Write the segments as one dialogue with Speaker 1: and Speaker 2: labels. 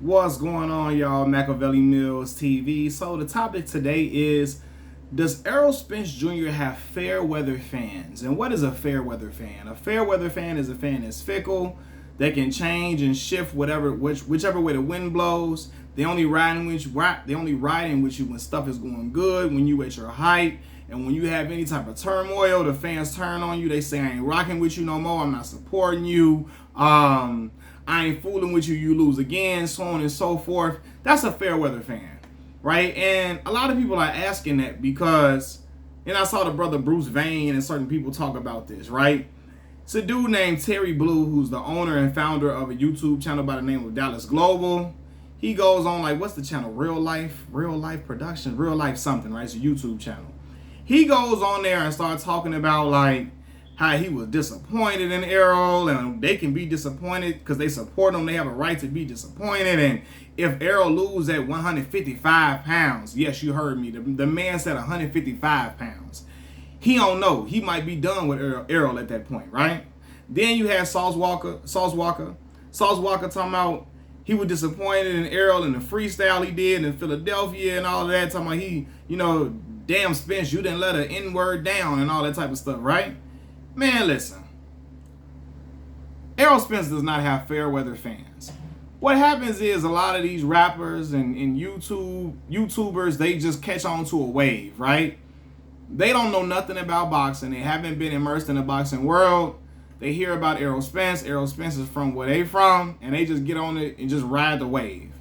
Speaker 1: What's going on, y'all? Machiavelli Mills TV. So the topic today is, does Errol Spence Jr. have fair weather fans? And what is a fair weather fan? A fair weather fan is a fan that's fickle, that can change and shift whichever way the wind blows. They only riding with you when stuff is going good, when you at your height, and when you have any type of turmoil. The fans turn on you. They say, I ain't rocking with you no more. I'm not supporting you. I ain't fooling with you, you lose again, so on and so forth. That's a fair weather fan, right? And a lot of people are asking that because, and I saw the brother Bruce Vane and certain people talk about this, right? It's a dude named Terry Blue, who's the owner and founder of a YouTube channel by the name of Dallas Global. He goes on, like, what's the channel? Real Life Production, Real Life something, right? It's a YouTube channel. He goes on there and starts talking about, like, how he was disappointed in Errol, and they can be disappointed because they support him. They have a right to be disappointed. And if Errol loses at 155 pounds, yes, you heard me. The man said 155 pounds. He don't know. He might be done with Errol at that point, right? Then you had Sauce Walka talking about he was disappointed in Errol and the freestyle he did in Philadelphia and all of that. Talking about he, damn Spence, you didn't let an N-word down and all that type of stuff, right? Man, listen. Errol Spence does not have fair weather fans. What happens is a lot of these rappers and YouTubers, they just catch on to a wave, right? They don't know nothing about boxing. They haven't been immersed in the boxing world. They hear about Errol Spence. Errol Spence is from where they from, and they just get on it and just ride the wave.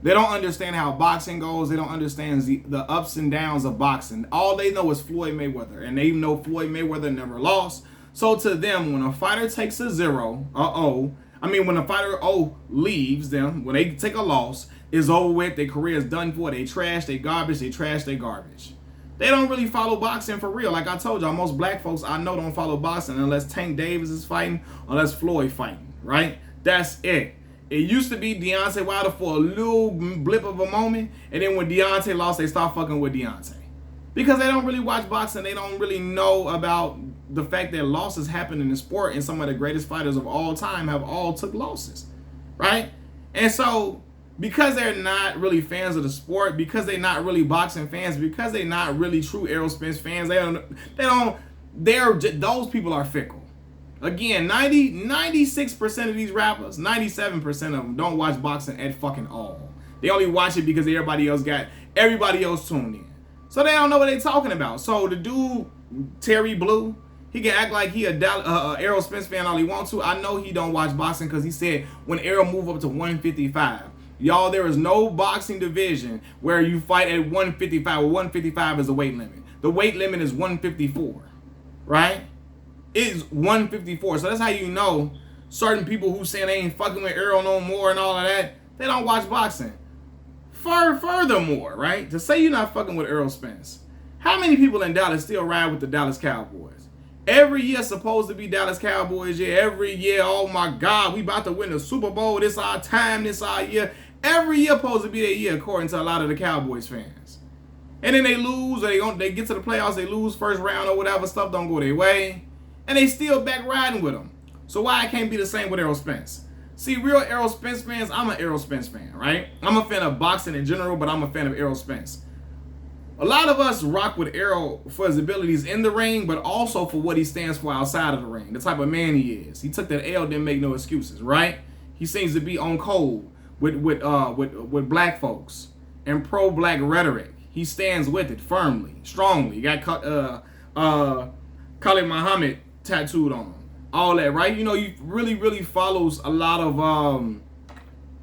Speaker 1: They don't understand how boxing goes. They don't understand the ups and downs of boxing. All they know is Floyd Mayweather, and they know Floyd Mayweather never lost. So to them, when a fighter takes a when a fighter leaves them, when they take a loss, it's over with. Their career is done for. They trash, they garbage, they trash, they garbage. They don't really follow boxing for real. Like I told y'all, most black folks I know don't follow boxing unless Tank Davis is fighting, unless Floyd fighting, right? That's it. It used to be Deontay Wilder for a little blip of a moment, and then when Deontay lost, they stopped fucking with Deontay. Because they don't really watch boxing. They don't really know about the fact that losses happen in the sport, and some of the greatest fighters of all time have all took losses, right? And so, because they're not really fans of the sport, because they're not really boxing fans, because they're not really true Errol Spence fans, those people are fickle. Again, 96% of these rappers, 97% of them don't watch boxing at fucking all. They only watch it because everybody else tuned in. So they don't know what they're talking about. So the dude, Terry Blue, he can act like he a Errol Spence fan all he wants to. I know he don't watch boxing because he said when Errol move up to 155, y'all, there is no boxing division where you fight at 155. Well, 155 is the weight limit. The weight limit is 154, right? It's 154. So that's how you know certain people who saying they ain't fucking with Errol no more and all of that, they don't watch boxing. Furthermore, right, to say you're not fucking with Errol Spence, how many people in Dallas still ride with the Dallas Cowboys? Every year supposed to be Dallas Cowboys year. Every year, oh my God, we about to win the Super Bowl. This our time, this our year. Every year supposed to be their year, according to a lot of the Cowboys fans. And then they lose, or they get to the playoffs, they lose first round or whatever, stuff don't go their way. And they still back riding with them. So why it can't be the same with Errol Spence? See, real Errol Spence fans, I'm an Errol Spence fan, right? I'm a fan of boxing in general, but I'm a fan of Errol Spence. A lot of us rock with Errol for his abilities in the ring, but also for what he stands for outside of the ring, the type of man he is. He took that L, didn't make no excuses, right? He seems to be on cold with black folks and pro-black rhetoric. He stands with it firmly, strongly. He got Khalid Muhammad tattooed on him. All that, right? He really follows a lot of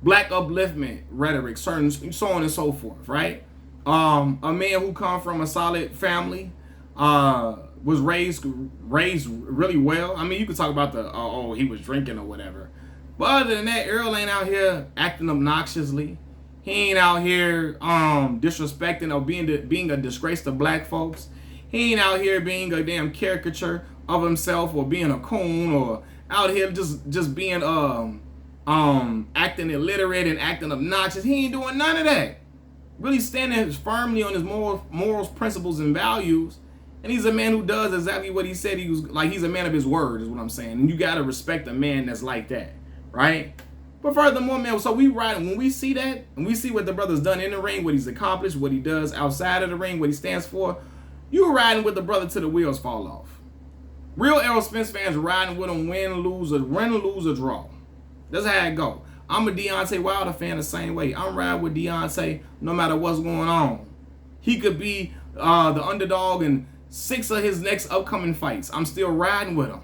Speaker 1: black upliftment rhetoric, certain so on and so forth, right? A man who come from a solid family, was raised really well. I mean, you could talk about he was drinking or whatever. But other than that, Errol ain't out here acting obnoxiously. He ain't out here disrespecting or being a disgrace to black folks. He ain't out here being a damn caricature of himself or being a coon or out here just being acting illiterate and acting obnoxious. He ain't doing none of that. Really standing firmly on his morals, principles, and values. And he's a man who does exactly what he said he was. Like, he's a man of his word, is what I'm saying. And you gotta respect a man that's like that, right? But furthermore, man, so we ride, when we see that, and we see what the brother's done in the ring, what he's accomplished, what he does outside of the ring, what he stands for, you're riding with the brother till the wheels fall off. Real Errol Spence fans riding with him, win, lose, or draw. That's how it go. I'm a Deontay Wilder fan the same way. I'm riding with Deontay no matter what's going on. He could be the underdog in 6 of his next upcoming fights. I'm still riding with him.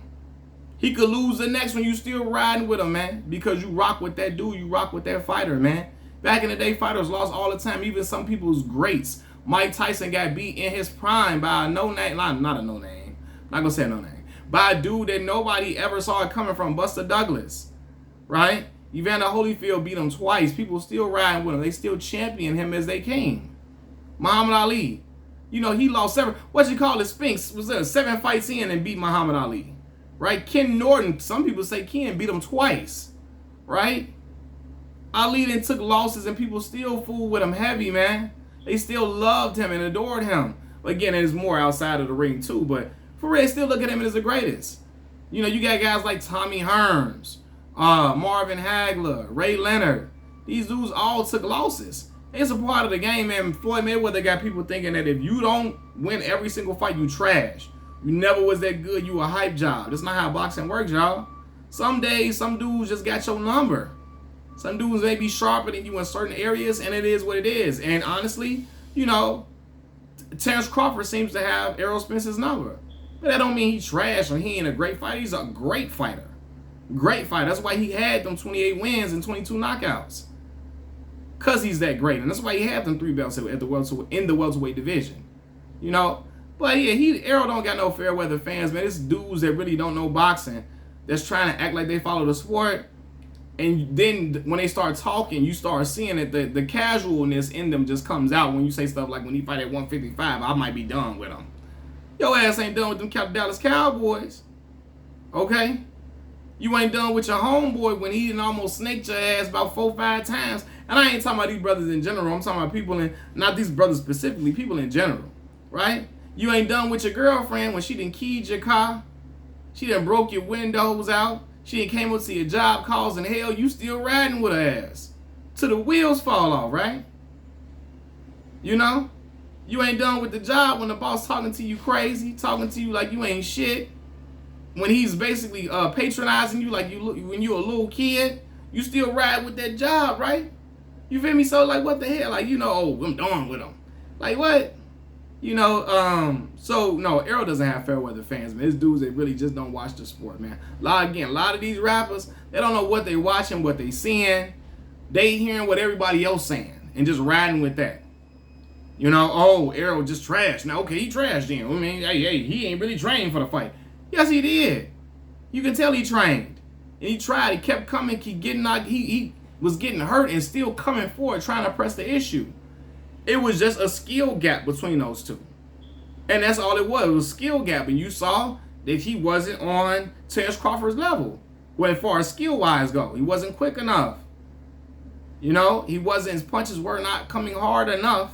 Speaker 1: He could lose the next one. You still riding with him, man, because you rock with that dude. You rock with that fighter, man. Back in the day, fighters lost all the time. Even some people's greats. Mike Tyson got beat in his prime by a no-name, not a no-name, not gonna say no name, by a dude that nobody ever saw it coming from, Buster Douglas, right? Evander Holyfield beat him twice. People still riding with him. They still champion him as they came. Muhammad Ali, you know, he lost Spence was there 7 fights in and beat Muhammad Ali, right? Ken Norton, some people say Ken beat him twice, right? Ali then took losses and people still fooled with him heavy, man. They still loved him and adored him. But again, there's more outside of the ring too, but for real, they still look at him as the greatest. You know, you got guys like Tommy Hearns, Marvin Hagler, Ray Leonard. These dudes all took losses. It's a part of the game, man. Floyd Mayweather got people thinking that if you don't win every single fight, you trash. You never was that good. You a hype job. That's not how boxing works, y'all. Some days, some dudes just got your number. Some dudes may be sharper than you in certain areas, and it is what it is. And honestly, you know, Terrence Crawford seems to have Errol Spence's number. But that don't mean he's trash or he ain't a great fighter. He's a great fighter. Great fighter. That's why he had them 28 wins and 22 knockouts. Because he's that great. And that's why he had them 3 belts in the welterweight division. You know? But yeah, Errol don't got no fair weather fans, man. It's dudes that really don't know boxing that's trying to act like they follow the sport. And then when they start talking, you start seeing that the casualness in them just comes out when you say stuff like, when he fight at 155, I might be done with him. Your ass ain't done with them Dallas Cowboys. Okay? You ain't done with your homeboy when he done almost snaked your ass about 4 or 5 times. And I ain't talking about these brothers in general. I'm talking about people not these brothers specifically, people in general. Right? You ain't done with your girlfriend when she done keyed your car. She done broke your windows out. She ain't came up to your job calls and hell, you still riding with her ass. Till the wheels fall off, right? You know? You ain't done with the job when the boss talking to you crazy, talking to you like you ain't shit. When he's basically patronizing you like when you a little kid, you still ride with that job, right? You feel me? So like, what the hell? Like, you know, oh, I'm done with him. Like, what? You know, so no, Errol doesn't have fair weather fans, man. It's dudes that really just don't watch the sport, man. A lot of these rappers, they don't know what they watching, what they seeing. They hearing what everybody else saying and just riding with that. You know, oh, Errol just trash. Now, okay, he trashed then. I mean, hey, he ain't really trained for the fight. Yes, he did. You can tell he trained. And he tried. He kept coming, keep getting knocked. He was getting hurt and still coming forward, trying to press the issue. It was just a skill gap between those two. And that's all it was. It was a skill gap. And you saw that he wasn't on Terrence Crawford's level. Well, as far as skill-wise go, he wasn't quick enough. You know, his punches were not coming hard enough,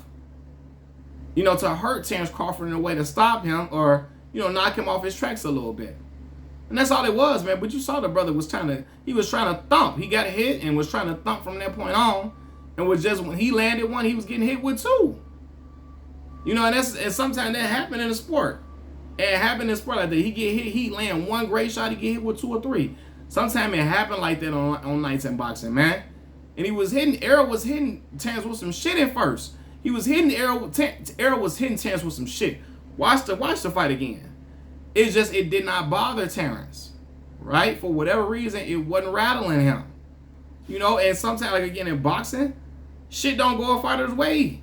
Speaker 1: you know, to hurt Terrence Crawford in a way to stop him or, you know, knock him off his tracks a little bit. And that's all it was, man. But you saw the brother was trying to thump. He got hit and was trying to thump from that point on. And was just, when he landed one, he was getting hit with 2. You know, and sometimes that happened in the sport. It happened in sport like that. He get hit, he land one great shot, he get hit with 2 or 3. Sometimes it happened like that on nights in boxing, man. And Errol was hitting Terrence with some shit at first. He was hitting Errol was hitting Terrence with some shit. Watch the fight again. It's just, it did not bother Terrence, right? For whatever reason, it wasn't rattling him. You know, and sometimes, like again, in boxing, shit don't go a fighter's way.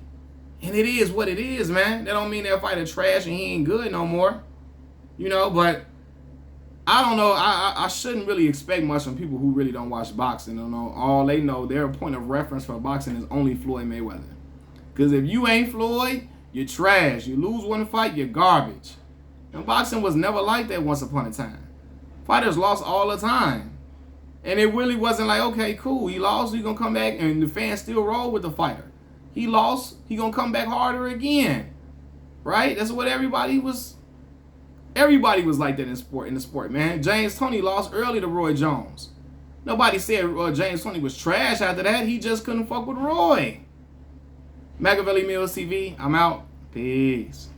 Speaker 1: And it is what it is, man. That don't mean that fighter trash and he ain't good no more. You know, but I don't know. I shouldn't really expect much from people who really don't watch boxing. Don't know. All they know, their point of reference for boxing is only Floyd Mayweather. Because if you ain't Floyd, you're trash. You lose one fight, you're garbage. And boxing was never like that once upon a time. Fighters lost all the time. And it really wasn't like, okay, cool, he lost, he's going to come back, and the fans still roll with the fighter. He lost, he going to come back harder again. Right? That's what everybody was like that in the sport, man. James Toney lost early to Roy Jones. Nobody said James Toney was trash after that. He just couldn't fuck with Roy. Machiavelli Mills TV, I'm out. Peace.